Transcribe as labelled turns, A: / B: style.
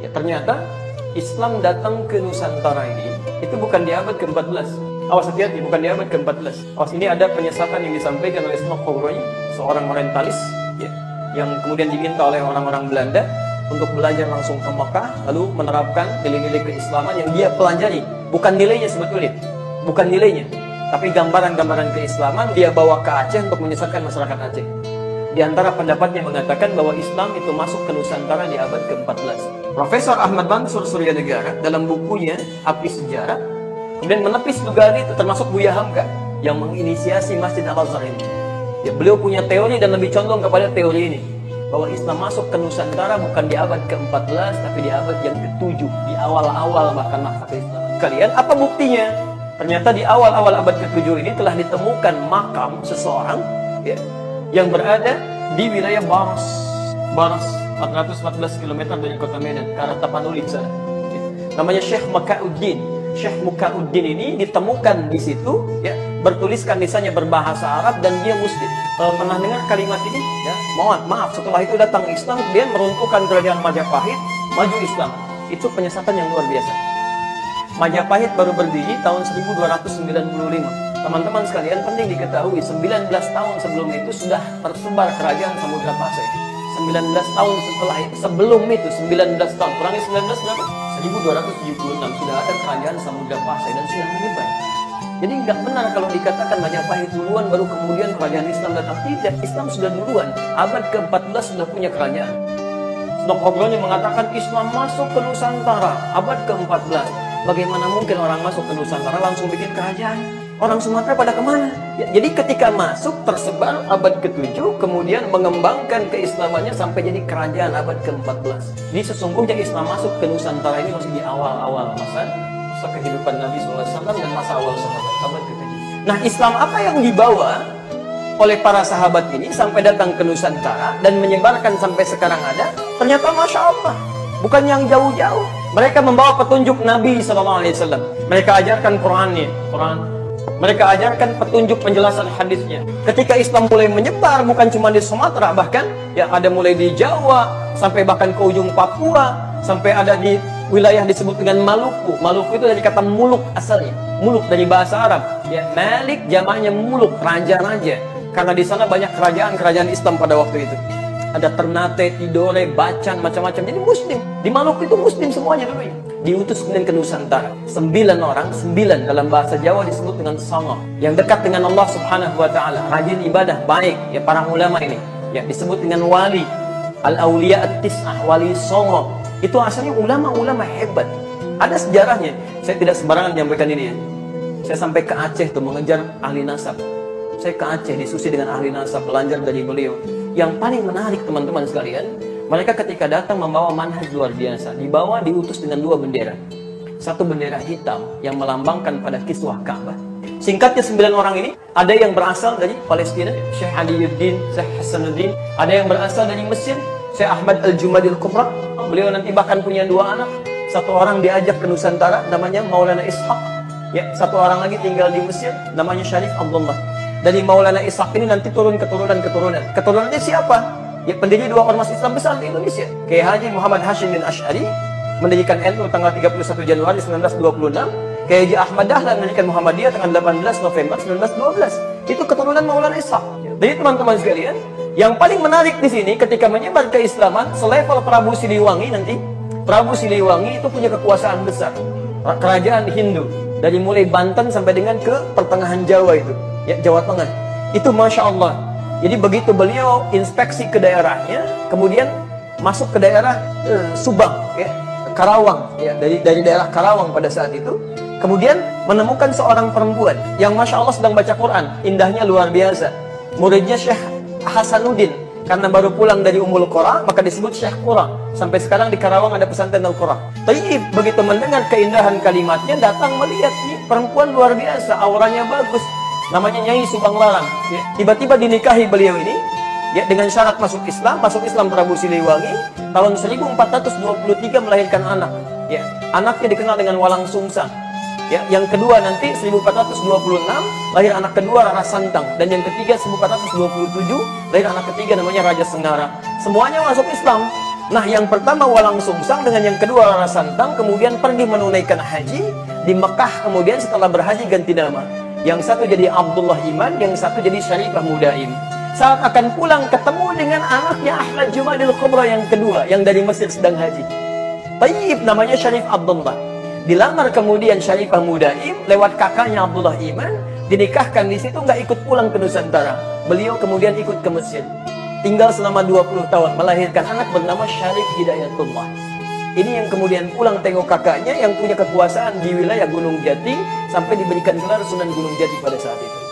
A: Ya, ternyata Islam datang ke Nusantara ini itu bukan di abad ke-14. Awas hati-hati, bukan di abad ke-14. Awas, ini ada penyesatan yang disampaikan oleh Snokhobroy, seorang orientalis ya, yang kemudian diminta oleh orang-orang Belanda untuk belajar langsung ke Mekah, lalu menerapkan nilai-nilai keislaman yang dia pelajari. Bukan nilainya sebetulnya, bukan nilainya, tapi gambaran-gambaran keislaman dia bawa ke Aceh untuk menyesatkan masyarakat Aceh. Di antara pendapatnya mengatakan bahwa Islam itu masuk ke Nusantara di abad ke-14. Profesor Ahmad Mansur Suryanegara dalam bukunya Api Sejarah kemudian menepis dugaan itu, termasuk Buya Hamka yang menginisiasi Masjid Al-Azhar ini. Ya, beliau punya teori dan lebih condong kepada teori ini, bahwa Islam masuk ke Nusantara bukan di abad ke-14 tapi di abad yang ke-7, di awal-awal bahkan masa keislaman. Kalian apa buktinya? Ternyata di awal-awal abad ke-7 ini telah ditemukan makam seseorang ya, yang berada di wilayah Baras, 414 km dari kota Medan, ke arah Tapanuli sana. Namanya Syekh Mukauddin. Syekh Mukauddin ini ditemukan di situ, ya, bertuliskan lisannya berbahasa Arab dan dia Muslim. Pernah dengar kalimat ini? Ya, maaf. Setelah itu datang Islam, kemudian meruntuhkan kerajaan Majapahit, maju Islam. Itu penyesatan yang luar biasa. Majapahit baru berdiri tahun 1295. Teman-teman sekalian, penting diketahui 19 tahun sebelum itu sudah tersebar kerajaan Samudra Pasai. 19 tahun setelah itu, sebelum itu 19 tahun, kurangi 19 berapa? 1276 sudah ada kerajaan Samudra Pasai dan sudah menyebar. Jadi nggak benar kalau dikatakan Majapahit duluan baru kemudian kerajaan Islam datang. Tidak, Islam sudah duluan. Abad ke-14 sudah punya kerajaan. Snokhobroy mengatakan Islam masuk ke Nusantara abad ke-14. Bagaimana mungkin orang masuk ke Nusantara langsung bikin kerajaan? Orang Sumatera pada kemana? Ya, jadi ketika masuk tersebar abad ke-7, kemudian mengembangkan keislamannya sampai jadi kerajaan abad ke-14. Jadi sesungguhnya Islam masuk ke Nusantara ini masih di awal-awal masa kehidupan Nabi SAW dan masa awal sahabat, abad ke-7. Nah, Islam apa yang dibawa oleh para sahabat ini sampai datang ke Nusantara dan menyebarkan sampai sekarang ada? Ternyata Masya Allah, bukan yang jauh-jauh. Mereka membawa petunjuk Nabi SAW. Mereka ajarkan Qurannya, mereka ajarkan petunjuk penjelasan hadisnya. Ketika Islam mulai menyebar, bukan cuma di Sumatera, bahkan yang ada mulai di Jawa, sampai bahkan ke ujung Papua, sampai ada di wilayah disebut dengan Maluku. Maluku itu dari kata muluk asalnya. Muluk dari bahasa Arab. Ya, Malik jamaknya muluk, raja-raja. Karena di sana banyak kerajaan-kerajaan Islam pada waktu itu. Ada Ternate, Tidore, Bacan, macam-macam. Jadi Muslim. Di Maluku itu Muslim semuanya dulu ya. Diutus kemudian ke Nusantara. 9 orang, 9 dalam bahasa Jawa disebut dengan Songo. Yang dekat dengan Allah Subhanahu wa Ta'ala. Rajin ibadah, baik. Ya, para ulama ini. Ya, disebut dengan wali. Al-Awliya At-Tis'ah, wali Songo. Itu asalnya ulama-ulama hebat. Ada sejarahnya. Saya tidak sembarangan menyampaikan ini ya. Saya sampai ke Aceh tuh mengejar ahli nasab. Saya ke Aceh diskusi dengan ahli nasab, belajar dari beliau. Yang paling menarik teman-teman sekalian, mereka ketika datang membawa manhaj luar biasa. Dibawa diutus dengan 2 bendera. Satu bendera hitam yang melambangkan pada kiswah Ka'bah. Singkatnya 9 orang ini, ada yang berasal dari Palestina, Syekh Aliyuddin, Syekh Hasanuddin. Ada yang berasal dari Mesir, Syekh Ahmad Al-Jumadil Kubra. Beliau nanti bahkan punya 2 anak. Satu orang diajak ke Nusantara, namanya Maulana Ishaq. Ya, satu orang lagi tinggal di Mesir, namanya Syarif Abdullah. Dari Maulana Ishaq ini nanti turun keturunan-keturunan. Keturunannya siapa? Ya, pendiri 2 ormas Islam besar di Indonesia. Kiai Haji Muhammad Hashim bin Asy'ari mendirikan NU tanggal 31 Januari 1926. Kiai Haji Ahmad Dahlan mendirikan Muhammadiyah tanggal 18 November 1912. Itu keturunan Maulana Ishaq. Jadi teman-teman sekalian, yang paling menarik di sini ketika menyebar keislaman selevel Prabu Siliwangi nanti. Prabu Siliwangi itu punya kekuasaan besar. Kerajaan Hindu dari mulai Banten sampai dengan ke pertengahan Jawa itu. Ya, Jawa Tengah. Itu Masya Allah. Jadi begitu beliau inspeksi ke daerahnya, kemudian masuk ke daerah Subang, ya, Karawang, ya, dari daerah Karawang pada saat itu, kemudian menemukan seorang perempuan yang Masya Allah sedang baca Quran, indahnya luar biasa. Muridnya Syekh Hasanuddin, karena baru pulang dari Ummul Qura, maka disebut Syekh Qura. Sampai sekarang di Karawang ada pesantren Al-Qura. Tapi begitu mendengar keindahan kalimatnya, datang melihat nih perempuan luar biasa, auranya bagus. Namanya Nyai Subang Larang. Ya. Tiba-tiba dinikahi beliau ini, ya, dengan syarat masuk Islam Prabu Siliwangi tahun 1423 melahirkan anak. Ya, anaknya dikenal dengan Walang Sungsang. Ya, yang kedua nanti 1426 lahir anak kedua Rara Santang, dan yang ketiga 1427 lahir anak ketiga namanya Raja Senggara. Semuanya masuk Islam. Nah, yang pertama Walang Sungsang dengan yang kedua Rara Santang kemudian pergi menunaikan haji di Mekah, kemudian setelah berhaji ganti nama. Yang satu jadi Abdullah Iman, yang satu jadi Syarifah Mudaim. Saat akan pulang ketemu dengan anaknya Ahmad Jumadil Kubra yang kedua, yang dari Mesir sedang haji. Tayyib namanya Syarif Abdullah. Dilamar kemudian Syarifah Mudaim lewat kakaknya Abdullah Iman, dinikahkan di situ, nggak ikut pulang ke Nusantara. Beliau kemudian ikut ke Mesir. Tinggal selama 20 tahun, melahirkan anak bernama Syarif Hidayatullah. Ini yang kemudian pulang tengok kakaknya yang punya kekuasaan di wilayah Gunung Jati, sampai diberikan gelar Sunan Gunung Jati pada saat itu.